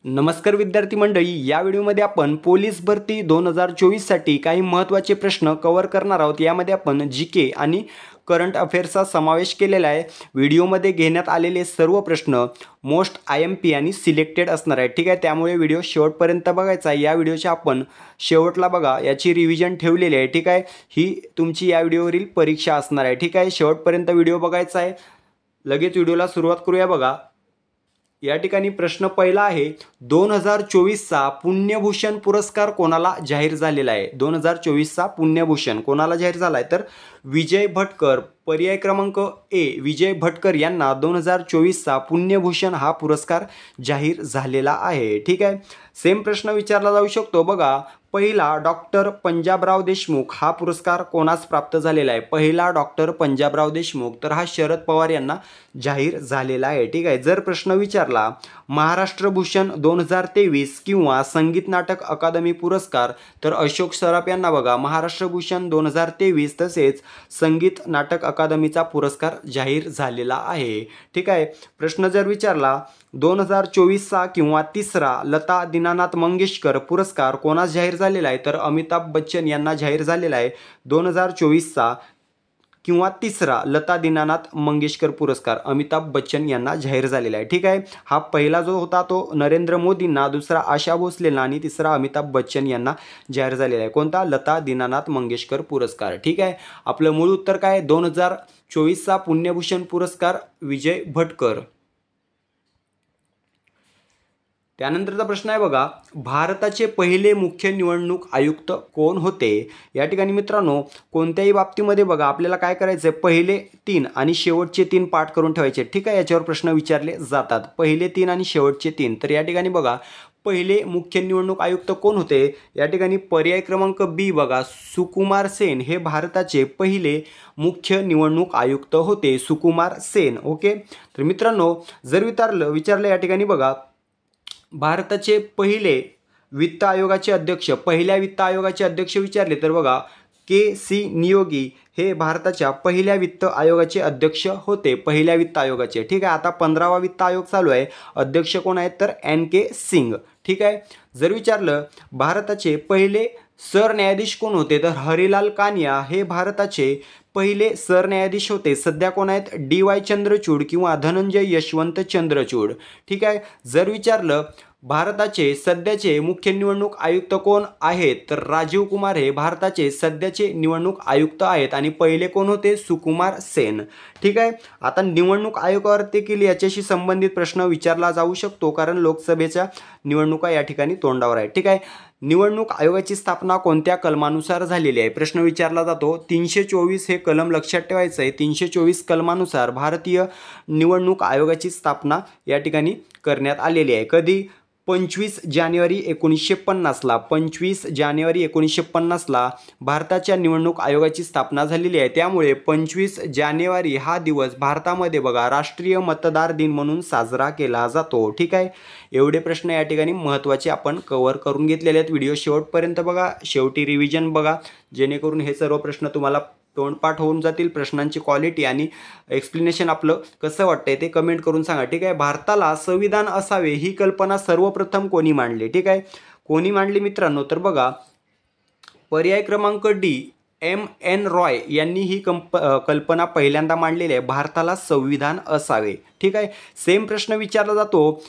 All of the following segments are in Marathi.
नमस्कार विद्यार्थी मंडळी, या व्हिडिओमध्ये आपण पोलीस भरती 2024 साठी काही महत्त्वाचे प्रश्न कव्हर करणार आहोत। यामध्ये आपण जीके आणि करंट अफेअर्सचा समावेश केलेला आहे। व्हिडिओमध्ये घेण्यात आलेले सर्व प्रश्न मोस्ट IMP आणि सिलेक्टेड असणार आहे, ठीक आहे। त्यामुळे व्हिडिओ शेवटपर्यंत बघायचा आहे। या व्हिडिओच्या आपण शेवटला बघा याची रिव्हिजन ठेवलेली आहे, ठीक आहे। ही तुमची या व्हिडिओवरील परीक्षा असणार आहे, ठीक आहे। शेवटपर्यंत व्हिडिओ बघायचा आहे। लगेच व्हिडिओला सुरुवात करूया। बघा या ठिकाणी प्रश्न पहिला आहे, 2024 चा पुण्यभूषण पुरस्कार कोणाला जाहीर झालेला आहे? 2024 चा पुण्यभूषण कोणाला जाहीर झाला आहे? तर विजय भटकर, पर्याय क्रमांक ए विजय भटकर यांना 2024 चा पुण्यभूषण हा पुरस्कार जाहीर झालेला आहे, ठीक आहे। सेम प्रश्न विचारला जाऊ शकतो। बघा पहिला डॉक्टर पंजाबराव देशमुख हा पुरस्कार कोणास प्राप्त झालेला आहे? पहिला डॉक्टर पंजाबराव देशमुख, तर हा शरद पवार यांना जाहीर झालेला आहे, ठीक आहे। जर प्रश्न विचारला महाराष्ट्र भूषण 2023 किंवा संगीत नाटक अकादमी पुरस्कार, तर अशोक सराफ यांना बघा महाराष्ट्र भूषण 2023 तसेच संगीत नाटक अकादमीचा पुरस्कार जाहीर झालेला आहे, ठीक आहे। प्रश्न जर विचारला 2024 चा किंवा तिसरा लता दीनानाथ मंगेशकर पुरस्कार कोणास जाहीर झालेला आहे? तर अमिताभ बच्चन यांना जाहीर झालेला आहे 2024 चा किंवा तिसरा लता दीनानाथ मंगेशकर पुरस्कार अमिताभ बच्चन यांना जाहीर झालेला आहे, ठीक आहे। हा पहिला जो होता तो नरेंद्र मोदींना, दुसरा आशा भोसलेंना आणि तिसरा अमिताभ बच्चन यांना जाहीर झालेला आहे। कोणता? लता दीनानाथ मंगेशकर पुरस्कार, ठीक आहे। आपलं मूळ उत्तर काय? 2024 चा पुण्यभूषण पुरस्कार विजय भटकर। त्यानंतरचा प्रश्न आहे बघा, भारताचे पहिले मुख्य निवडणूक आयुक्त कोण होते? या ठिकाणी मित्रांनो कोणत्याही बाबतीमध्ये बघा आपल्याला काय करायचं आहे, पहिले 3 आणि शेवटचे 3 पाठ करून ठेवायचे, ठीक आहे। याच्यावर प्रश्न विचारले जातात, पहिले 3 आणि शेवटचे 3। तर या ठिकाणी बघा पहिले मुख्य निवडणूक आयुक्त कोण होते? या ठिकाणी पर्याय क्रमांक बी बघा सुकुमार सेन हे भारताचे पहिले मुख्य निवडणूक आयुक्त होते, सुकुमार सेन, ओके। तर मित्रांनो जर विचारलं या ठिकाणी बघा भारताचे पहिले वित्त आयोगाचे अध्यक्ष, पहिल्या वित्त आयोगाचे अध्यक्ष विचारले तर बघा KC नियोगी हे भारताच्या पहिल्या वित्त आयोगाचे अध्यक्ष होते, पहिल्या वित्त आयोगाचे, ठीक आहे। आता 15वा वित्त आयोग चालू आहे, अध्यक्ष कोण आहेत? तर NK सिंग, ठीक आहे। जर विचारलं भारताचे पहिले सरन्यायाधीश कोण होते? तर हरिलाल कानिया हे भारताचे पहिले सरन्यायाधीश होते, सध्या कोण आहेत? DY चंद्रचूड किंवा धनंजय यशवंत चंद्रचूड, ठीक आहे। जर विचारलं भारताचे सध्याचे मुख्य निवडणूक आयुक्त कोण आहेत? तर राजीव कुमार हे भारताचे सध्याचे निवडणूक आयुक्त आहेत आणि पहिले कोण होते? सुकुमार सेन, ठीक आहे। आता निवडणूक आयोगावर ते केली याच्याशी संबंधित प्रश्न विचारला जाऊ शकतो, कारण लोकसभेच्या निवडणुका या ठिकाणी तोंडावर आहे, ठीक आहे। निवडणूक आयोगाची स्थापना कोणत्या कलमानुसार झालेली आहे? प्रश्न विचारला जातो। 324 हे कलम लक्षात ठेवायचं आहे। 324 कलमानुसार भारतीय निवडणूक आयोगाची स्थापना या ठिकाणी करण्यात आलेली आहे। कधी? 25 जानेवारी 1950 ला, 25 जानेवारी 1950 ला भारताच्या निवडणूक आयोगाची स्थापना झालेली आहे। त्यामुळे 25 जानेवारी हा दिवस भारतामध्ये बघा राष्ट्रीय मतदार दिन म्हणून साजरा केला जातो, ठीक आहे। एवढे प्रश्न या ठिकाणी महत्त्वाचे आपण कव्हर करून घेतलेले आहेत। व्हिडिओ शेवटपर्यंत बघा, शेवटी रिव्हिजन बघा, जेणेकरून हे सर्व प्रश्न तुम्हाला तोंडपाठ होऊन जातील। प्रश्नांची क्वालिटी आणि एक्सप्लेनेशन आपलं कसं वाटतंय ते कमेंट करून सांगा, ठीक आहे। भारताला संविधान असावे ही कल्पना सर्वप्रथम कोणी मांडली? ठीक आहे, कोणी मांडली मित्रांनो? तर बघा पर्याय क्रमांक डी MN रॉय यांनी ही कल्पना पहिल्यांदा मांडलेली आहे, भारताला संविधान असावे, ठीक आहे। सेम प्रश्न विचारला जातो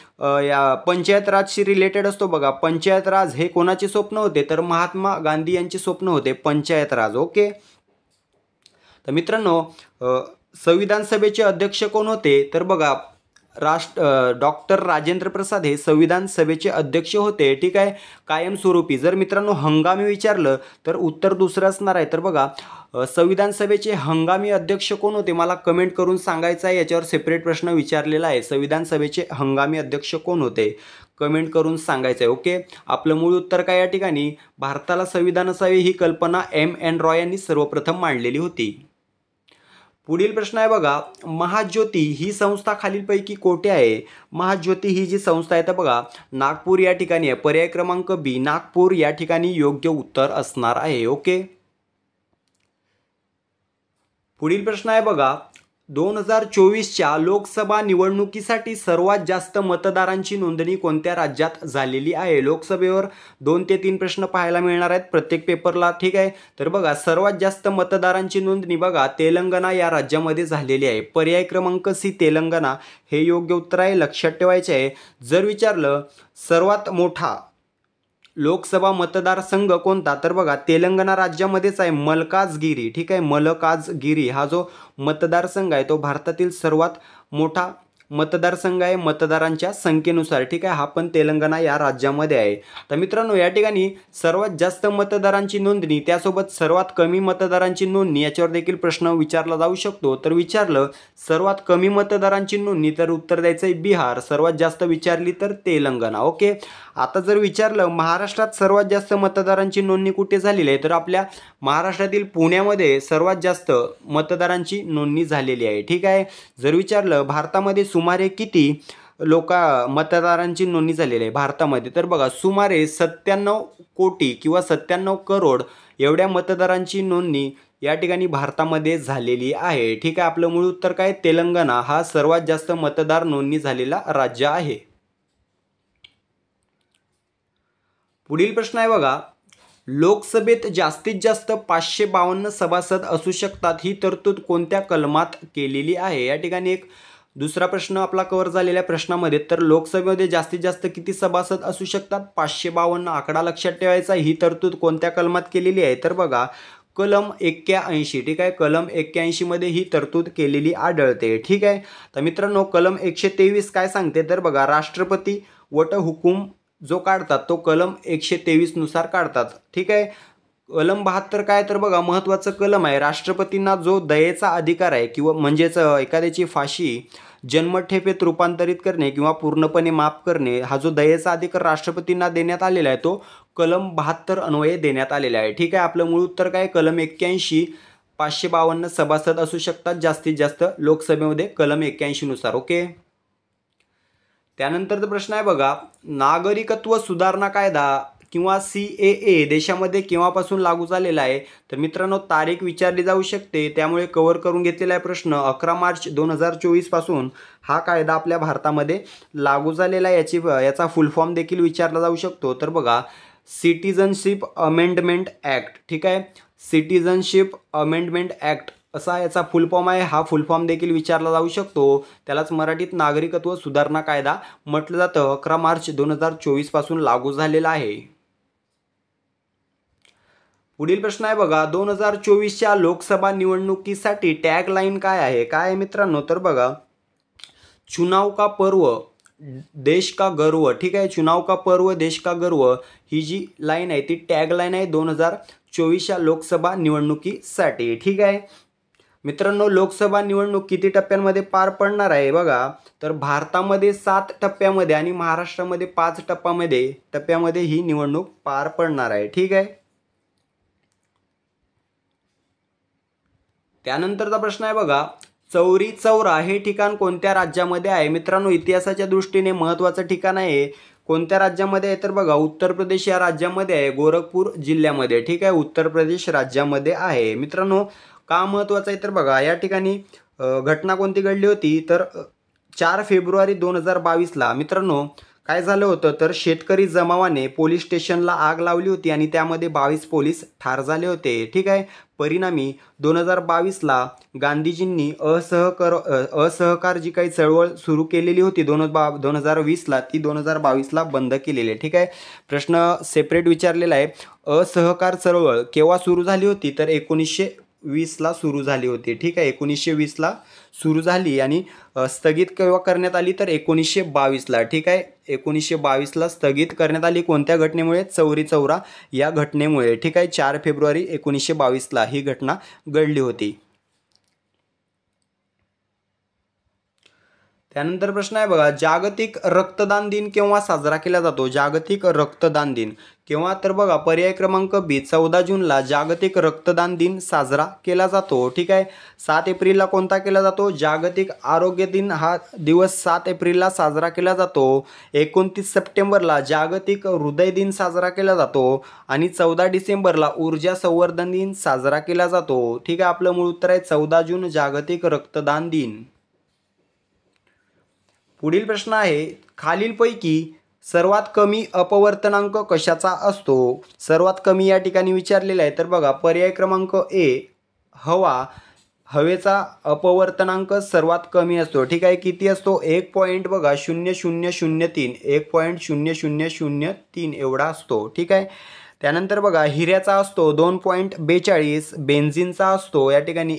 या पंचायत राजशी रिलेटेड असतो बघा, पंचायत राज हे कोणाचे स्वप्न होते? तर महात्मा गांधी यांचे स्वप्न होते पंचायत राज, ओके। तर मित्रांनो संविधान सभेचे अध्यक्ष कोण होते? तर बघा डॉक्टर राजेंद्र प्रसाद हे संविधान सभेचे अध्यक्ष होते, ठीक आहे, कायमस्वरूपी। जर मित्रांनो हंगामी विचारलं तर उत्तर दुसरं असणार आहे। तर बघा संविधान सभेचे हंगामी अध्यक्ष कोण होते? मला कमेंट करून सांगायचं आहे, याच्यावर सेपरेट प्रश्न विचारलेला आहे। संविधान सभेचे हंगामी अध्यक्ष कोण होते? कमेंट करून सांगायचं आहे, ओके। आपलं मूळ उत्तर काय? या ठिकाणी भारताला संविधान असावे ही कल्पना MN रॉय यांनी सर्वप्रथम मांडलेली होती। पुढील प्रश्न आहे बघा, महाज्योती ही संस्था खालीलपैकी कोठे आहे? महाज्योती ही जी संस्था आहे तर बघा नागपूर या ठिकाणी आहे, पर्याय क्रमांक बी नागपूर या ठिकाणी योग्य उत्तर असणार आहे, ओके। पुढील प्रश्न आहे बघा, 2024च्या लोकसभा निवडणुकीसाठी सर्वात जास्त मतदारांची नोंदणी कोणत्या राज्यात झालेली आहे? लोकसभेवर 2 ते 3 प्रश्न पाहायला मिळणार आहेत प्रत्येक पेपरला, ठीक आहे. तर बघा, सर्वात जास्त मतदारांची नोंदणी बघा तेलंगणा या राज्यामध्ये झालेली आहे. पर्याय क्रमांक सी तेलंगणा हे योग्य उत्तर आहे, लक्षात ठेवायचे आहे. जर विचारलं सर्वात मोठा लोकसभा मतदारसंघ कोणता, तर बघा तेलंगणा राज्यामध्येच आहे मलकाजगिरी, ठीक आहे. मलकाजगिरी हा जो मतदारसंघ आहे तो भारतातील सर्वात मोठा मतदारसंघ आहे मतदारांच्या संख्येनुसार, ठीक आहे. हा पण तेलंगणा या राज्यामध्ये आहे. तर मित्रांनो, या ठिकाणी सर्वात जास्त मतदारांची नोंदणी त्यासोबत सर्वात कमी मतदारांची नोंदणी याच्यावर देखील प्रश्न विचारला जाऊ शकतो. तर विचारलं सर्वात कमी मतदारांची नोंदणी, तर उत्तर द्यायचं आहे बिहार. सर्वात जास्त विचारली तर तेलंगणा. ओके. आता जर विचारलं महाराष्ट्रात सर्वात जास्त मतदारांची नोंदणी कुठे झालेली आहे, तर आपल्या महाराष्ट्रातील पुण्यामध्ये सर्वात जास्त मतदारांची नोंदणी झालेली आहे, ठीक आहे. जर विचारलं भारतामध्ये सुमारे किती मतदारांची नोंदणी झालेली आहे भारतामध्ये, तर बघा सुमारे 97 कोटी किंवा 97 करोड एवढ्या मतदारांची नोंदणी या ठिकाणी भारतामध्ये झालेली आहे, ठीक आहे. आपलं मूळ उत्तर काय? तेलंगणा हा सर्वात जास्त मतदार नोंदणी झालेला राज्य आहे. पुढील प्रश्न आहे बघा, लोकसभेत जास्तीत जास्त 552 सभासद असू शकतात ही तरतूद कोणत्या कलमात केलेली आहे? या ठिकाणी एक दुसरा प्रश्न आपला कव्हर झालेल्या प्रश्नामध्ये, तर लोकसभेमध्ये जास्तीत जास्त किती सभासद असू शकतात? 552 आकडा लक्षात ठेवायचा. ही तरतूद कोणत्या कलमात केलेली आहे? तर बघा कलम 81, ठीक आहे. कलम 81 मध्ये ही तरतूद केलेली आढळते, ठीक आहे. तर मित्रांनो, कलम 123 काय सांगते, तर बघा राष्ट्रपती वटहुकूम जो काढतात तो कलम 123 नुसार काढतात, ठीक आहे. कलम 72 काय, तर बघा महत्त्वाचं कलम आहे. राष्ट्रपतींना जो दयेचा अधिकार आहे किंवा म्हणजेच एखाद्याची फाशी जन्मठेपेत रूपांतरित करणे किंवा पूर्णपणे माफ करणे, हा जो दयेचा अधिकार राष्ट्रपतींना देण्यात आलेला आहे तो कलम 72 अन्वये देण्यात आलेला आहे, ठीक आहे. आपलं मूळ उत्तर काय? कलम 81 552 सभासद असू शकतात जास्तीत जास्त लोकसभेमध्ये कलम 81 नुसार. ओके. त्यानंतरचा प्रश्न आहे बघा, नागरिकत्व सुधारणा कायदा किंवा CAA देशामध्ये केव्हापासून लागू झालेला आहे? तर मित्रांनो, तारीख विचारली जाऊ शकते, त्यामुळे कव्हर करून घेतलेला आहे प्रश्न. 11 मार्च 2024 पासून हा कायदा आपल्या भारतामध्ये लागू झालेला आहे. याचा फुल फॉर्म देखील विचारला जाऊ शकतो. तर बघा सिटीजनशिप अमेंडमेंट ॲक्ट, ठीक आहे. सिटीजनशिप अमेंडमेंट ॲक्ट असा याचा फुल फॉर्म आहे. हा फुल फॉर्म देखील विचारला जाऊ शकतो. त्यालाच मराठीत नागरिकत्व सुधारणा कायदा म्हटलं जातं. 11 मार्च 2024 पासून लागू झालेला आहे. पुढील प्रश्न आहे बघा, 2024च्या लोकसभा निवडणुकीसाठी टॅगलाईन काय आहे? काय आहे मित्रांनो, तर बघा चुनाव का पर्व देश का गर्व, ठीक आहे. चुनाव का पर्व देश का गर्व ही जी लाईन आहे ती टॅगलाईन आहे 2024च्या लोकसभा निवडणुकीसाठी, ठीक आहे. मित्रांनो, लोकसभा निवडणूक किती टप्प्यांमध्ये पार पडणार आहे बघा, तर भारतामध्ये 7 टप्प्यामध्ये आणि महाराष्ट्रामध्ये 5 टप्प्यामध्ये ही निवडणूक पार पडणार आहे, ठीक आहे. त्यानंतरचा प्रश्न आहे बघा, चौरी चौरा हे ठिकाण कोणत्या राज्यामध्ये आहे? मित्रांनो, इतिहासाच्या दृष्टीने महत्त्वाचं ठिकाण आहे. कोणत्या राज्यामध्ये आहे? तर बघा उत्तर प्रदेश या राज्यामध्ये आहे, गोरखपूर जिल्ह्यामध्ये, ठीक आहे. उत्तर प्रदेश राज्यामध्ये आहे. मित्रांनो, का महत्त्वाचं आहे तर बघा या ठिकाणी घटना कोणती घडली होती, तर 4 फेब्रुवारी 2022ला मित्रांनो काय झालं होतं, तर शेतकरी जमावाने पोलीस स्टेशनला आग लावली होती आणि त्यामध्ये 22 पोलीस ठार झाले होते, ठीक आहे. परिणामी 2022ला गांधीजींनी असहकार जी काही चळवळ सुरू केलेली होती 2020ला ती 2022ला बंद केलेली आहे, ठीक आहे. प्रश्न सेपरेट विचारलेला आहे. असहकार चळवळ केव्हा सुरू झाली होती, तर 1920ला सुरू झाली होती, ठीक आहे. 1920ला सुरू झाली आणि स्थगित केव्हा करण्यात आली, तर 1922ला, ठीक आहे. 1922ला स्थगित करण्यात आली. कोणत्या घटनेमुळे? चौरी चौरा या घटनेमुळे, ठीक आहे. 4 फेब्रुवारी 1922ला ही घटना घडली होती. त्यानंतर प्रश्न आहे बघा, जागतिक रक्तदान दिन केव्हा साजरा केला जातो? जागतिक रक्तदान दिन केव्हा तर बघा पर्याय क्रमांक बी 14 जूनला जागतिक रक्तदान दिन साजरा केला जातो. ठीक आहे. 7 एप्रिलला कोणता केला जातो? जागतिक आरोग्य दिन हा दिवस 7 एप्रिलला साजरा केला जातो. 29 सप्टेंबरला जागतिक हृदय दिन साजरा केला जातो आणि 14 डिसेंबरला ऊर्जा संवर्धन दिन साजरा केला जातो. ठीक आहे. आपलं मूळ उत्तर आहे 14 जून जागतिक रक्तदान दिन. पुढील प्रश्न आहे खालीलपैकी सर्वात कमी अपवर्तनांक कशाचा असतो? सर्वात कमी या ठिकाणी विचारलेला आहे. तर बघा पर्याय क्रमांक ए हवेचा अपवर्तनांक सर्वात कमी असतो. ठीक आहे. किती असतो? 1.0003 1.0003 एवढा असतो. ठीक आहे. त्यानंतर बघा हिऱ्याचा असतो 2.42, बेन्झिनचा असतो या ठिकाणी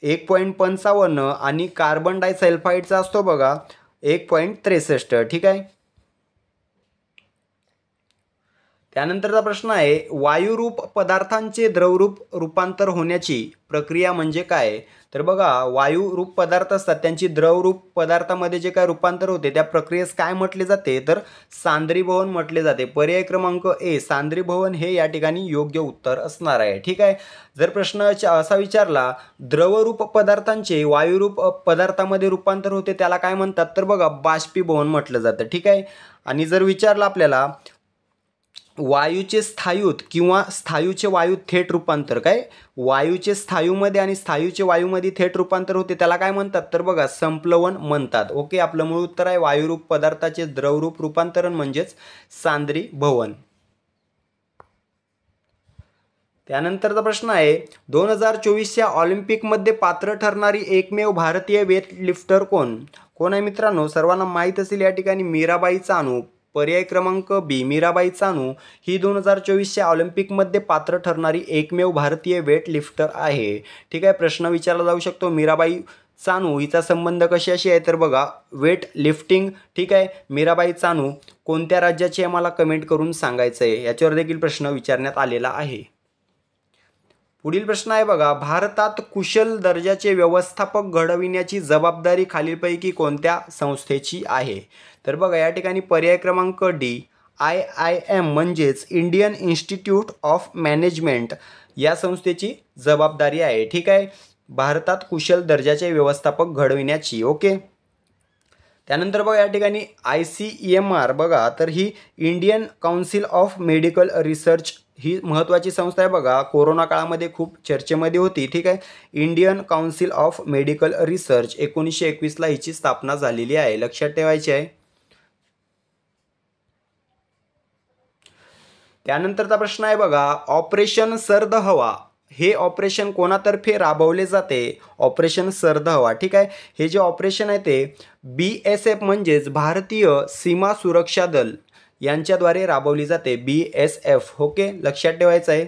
1.55 आणि कार्बन डायसल्फाईडचा असतो बघा 1.63. ठीक आहे. त्यानंतरचा प्रश्न आहे वायुरूप पदार्थांचे द्रवरूप रूपांतर होण्याची प्रक्रिया म्हणजे काय? तर बघा वायुरूप पदार्थ असतात त्यांची द्रवरूप पदार्थामध्ये जे काय रूपांतर होते त्या प्रक्रियेस काय म्हटले जाते? तर सांद्रीभवन म्हटले जाते. पर्याय क्रमांक ए सांद्रीभवन हे या ठिकाणी योग्य उत्तर असणार आहे. ठीक आहे. जर प्रश्न असा विचारला द्रवरूप पदार्थांचे वायुरूप पदार्थामध्ये रूपांतर होते त्याला काय म्हणतात? तर बघा बाष्पीभवन म्हटलं जातं. ठीक आहे. आणि जर विचारलं आपल्याला वायूचे स्थायूत किंवा स्थायूचे वायूत थेट रूपांतर काय? वायूचे स्थायूमध्ये आणि स्थायूचे वायूमध्ये थेट रूपांतर होते त्याला काय म्हणतात? तर बघा संप्लवन म्हणतात. ओके. आपलं मूळ उत्तर आहे वायुरूप पदार्थाचे द्रवरूप रूपांतरण म्हणजेच सांद्रीभवन. त्यानंतरचा प्रश्न आहे 2024च्या ऑलिम्पिकमध्ये पात्र ठरणारी एकमेव भारतीय वेटलिफ्टर कोण? कोण आहे मित्रांनो? सर्वांना माहीत असेल या ठिकाणी मीराबाई चानू. पर्याय क्रमांक बी मीराबाई चानू ही 2024च्या ऑलिम्पिकमध्ये पात्र ठरणारी एकमेव भारतीय वेटलिफ्टर आहे. ठीक आहे. प्रश्न विचारला जाऊ शकतो मीराबाई चानू हिचा संबंध कशाशी आहे? तर बघा वेट लिफ्टिंग. ठीक आहे. मीराबाई चानू कोणत्या राज्याची आहे मला कमेंट करून सांगायचं आहे. याच्यावर देखील प्रश्न विचारण्यात आलेला आहे. पुढील प्रश्न आहे बघा भारतात कुशल दर्जाचे व्यवस्थापक घडविण्याची जबाबदारी खालीलपैकी कोणत्या संस्थेची आहे? तर बघा या ठिकाणी पर्याय क्रमांक डी IIM म्हणजेच इंडियन इन्स्टिट्यूट ऑफ मॅनेजमेंट या संस्थेची जबाबदारी आहे. ठीक आहे. भारतात कुशल दर्जाचे व्यवस्थापक घडविण्याची. ओके. त्यानंतर बघा या ठिकाणी ICMR बघा तर ही Indian council of medical research ही महत्त्वाची संस्था आहे बघा. कोरोना काळामध्ये खूप चर्चेमध्ये होती. ठीक आहे. Indian council of medical research 1921ला हिची स्थापना झालेली आहे. लक्षात ठेवायची आहे. त्यानंतरचा प्रश्न आहे बघा ऑपरेशन सर्द हवा हे ऑपरेशन कोणातर्फे राबवले जाते? ऑपरेशन सर्द हवा. ठीक आहे. हे जे ऑपरेशन आहे ते BSF म्हणजेच भारतीय सीमा सुरक्षा दल यांच्याद्वारे राबवली जाते. BSF. ओके. लक्षात ठेवायचं आहे.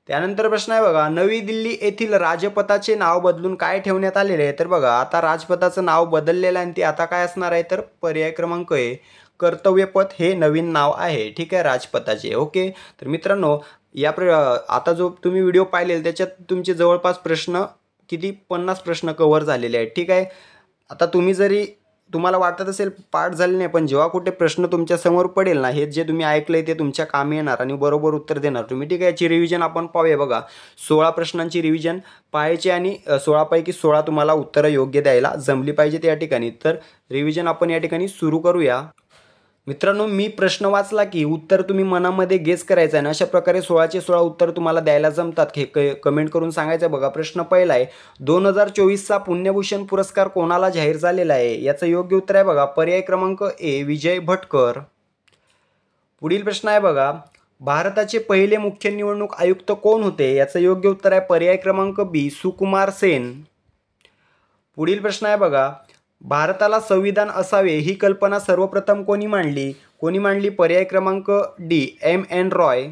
त्यानंतर प्रश्न आहे बघा नवी दिल्ली येथील राजपथाचे नाव बदलून काय ठेवण्यात आलेले आहे? तर बघा आता राजपथाचं नाव बदललेलं आहे आणि ते आता काय असणार आहे? तर पर्याय क्रमांक ए कर्तव्यपथ हे नवीन नाव आहे. ठीक आहे. राजपथाचे. ओके. तर मित्रांनो आता जो तुम्ही व्हिडिओ पाहिलेला त्याच्यात तुमचे जवळपास प्रश्न किती 50 प्रश्न कव्हर झालेले आहेत. ठीक आहे. आता तुम्हाला वाटत असेल पाठ झाले नाही पण जेव्हा कुठे प्रश्न तुमच्या समोर पडेल ना हे जे तुम्ही ऐकलंय ते तुमच्या कामी येणार आणि बरोबर उत्तर देणार तुम्ही. ठीक आहे. याची रिव्हिजन आपण पाहूया बघा. 16 प्रश्नांची रिव्हिजन पाहायची आणि 16 पैकी 16 तुम्हाला उत्तरं योग्य द्यायला जमली पाहिजेत या ठिकाणी. तर रिव्हिजन आपण या ठिकाणी सुरू करूया. मित्रांनो मी प्रश्न वाचला की उत्तर तुम्ही मनामध्ये गेस करायचं आहे आणि अशा प्रकारे 16चे 16 उत्तर तुम्हाला द्यायला जमतात हे कमेंट करून सांगायचं. बघा प्रश्न पहिला आहे 2024चा पुण्यभूषण पुरस्कार कोणाला जाहीर झालेला आहे? याचं योग्य उत्तर आहे बघा पर्याय क्रमांक ए विजय भटकर. पुढील प्रश्न आहे बघा भारताचे पहिले मुख्य निवडणूक आयुक्त कोण होते? याचं योग्य उत्तर आहे पर्याय क्रमांक बी सुकुमार सेन. पुढील प्रश्न आहे बघा भारताला संविधान असावे ही कल्पना सर्वप्रथम कोणी मांडली? पर्याय क्रमांक डी MN रॉय.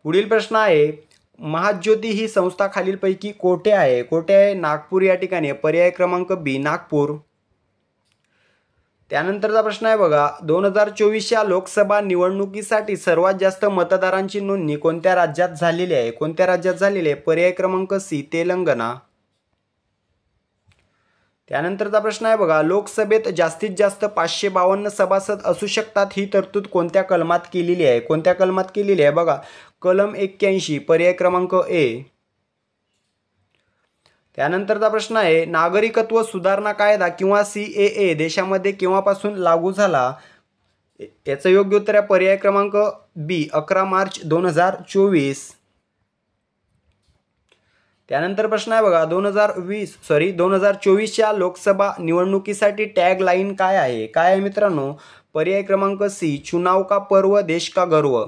पुढील प्रश्न आहे महाज्योती ही संस्था खालीलपैकी कोठे आहे? नागपूर या ठिकाणी. पर्याय क्रमांक बी नागपूर. त्यानंतरचा प्रश्न आहे बघा 2024च्या लोकसभा निवडणुकीसाठी सर्वात जास्त मतदारांची नोंदणी कोणत्या राज्यात झालेली आहे? पर्याय क्रमांक सी तेलंगणा. त्यानंतरचा प्रश्न आहे बघा, लोकसभेत जास्तीत जास्त 552 सभासद असू शकतात ही तरतूद कोणत्या कलमात केलेली आहे? कोणत्या कलमात केलेली आहे बघा, कलम 81 पर्याय क्रमांक ए. त्यानंतरचा प्रश्न आहे, नागरिकत्व सुधारणा कायदा किंवा CAA देशामध्ये केव्हापासून लागू झाला? याचं योग्य उत्तर आहे पर्याय क्रमांक बी, 11 मार्च 2024. त्यानंतर प्रश्न आहे बघा, 2024च्या लोकसभा निवडणुकीसाठी टॅग लाईन काय आहे? काय आहे मित्रांनो? पर्याय क्रमांक सी, चुनाव का पर्व, देश का गर्व.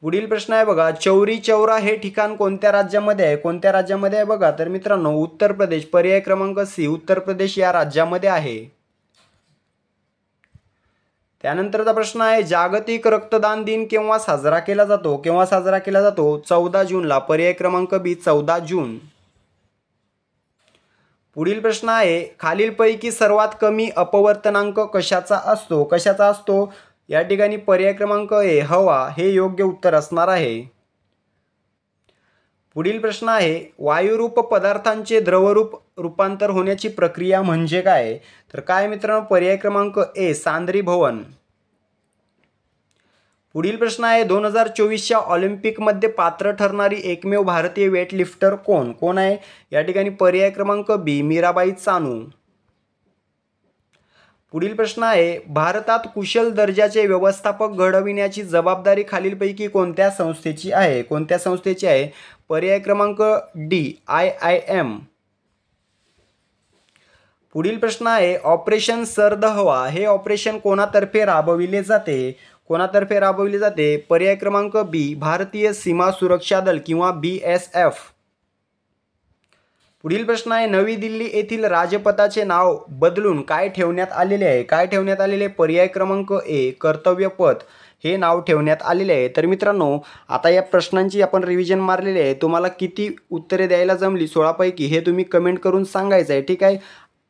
पुढील प्रश्न आहे बघा, चौरी चौरा हे ठिकाण कोणत्या राज्यामध्ये आहे? कोणत्या राज्यामध्ये आहे बघा, तर मित्रांनो उत्तर प्रदेश. पर्याय क्रमांक सी, उत्तर प्रदेश या राज्यामध्ये आहे. त्यानंतरचा प्रश्न आहे, जागतिक रक्तदान दिन केव्हा साजरा केला जातो? केव्हा साजरा केला जातो? 14 जूनला. पर्याय क्रमांक बी, 14 जून. पुढील प्रश्न आहे, खालीलपैकी सर्वात कमी अपवर्तनांक कशाचा असतो? कशाचा असतो? या ठिकाणी पर्याय क्रमांक ए, हवा हे योग्य उत्तर असणार आहे. पुढील प्रश्न आहे, वायुरूप पदार्थांचे द्रवरूप रूपांतर होण्याची प्रक्रिया म्हणजे काय? तर काय मित्रांनो? पर्याय क्रमांक ए, सांद्रीभवन. पुढील प्रश्न आहे, 2024च्या ऑलिम्पिकमध्ये पात्र ठरणारी एकमेव भारतीय वेटलिफ्टर कोण? कोण आहे? या ठिकाणी पर्याय क्रमांक बी, मीराबाई चानू. पुढील प्रश्न आहे, भारतात कुशल दर्जाचे व्यवस्थापक घडविण्याची जबाबदारी खालीलपैकी कोणत्या संस्थेची आहे? कोणत्या संस्थेची आहे? पर्याय क्रमांक डी, IIM. पुढील प्रश्न आहे, ऑपरेशन सर्द हवा हे ऑपरेशन कोणातर्फे राबविले जाते? कोणातर्फे राबविले जाते? पर्याय क्रमांक बी, भारतीय सीमा सुरक्षा दल किंवा BSF. पुढील प्रश्न आहे, नवी दिल्ली येथील राजपथाचे नाव बदलून काय ठेवण्यात आलेले आहे? काय ठेवण्यात आलेले? पर्याय क्रमांक ए, कर्तव्य पथ हे नाव ठेवण्यात आलेले आहे. तर मित्रांनो, आता या प्रश्नांची आपण रिव्हिजन मारलेली आहे. तुम्हाला किती उत्तरे द्यायला जमली 16 पैकी हे तुम्ही कमेंट करून सांगायचं आहे. ठीक आहे.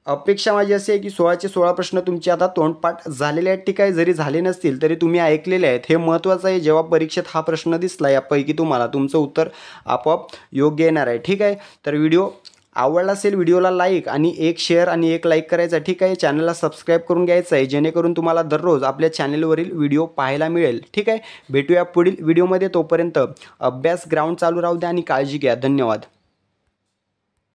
अपेक्षा माझी अशी आहे की 16चे 16 प्रश्न तुमचे आता तोंडपाठ झालेले आहेत. ठीक आहे. जरी झाले नसतील तरी तुम्ही ऐकलेले आहेत. हे महत्त्वाचं आहे. जेव्हा परीक्षेत हा प्रश्न दिसला यापैकी तुम्हाला तुमचं उत्तर आपोआप योग्य येणार आहे. ठीक आहे. तर व्हिडिओ आवडला असेल व्हिडिओला लाईक आणि एक शेअर आणि एक लाईक करायचा. ठीक आहे. चॅनलला सबस्क्राईब करून घ्यायचं आहे जेणेकरून तुम्हाला दररोज आपल्या चॅनलवरील व्हिडिओ पाहायला मिळेल. ठीक आहे. भेटूया पुढील व्हिडिओमध्ये. तोपर्यंत अभ्यास ग्राउंड चालू राहू द्या आणि काळजी घ्या. धन्यवाद.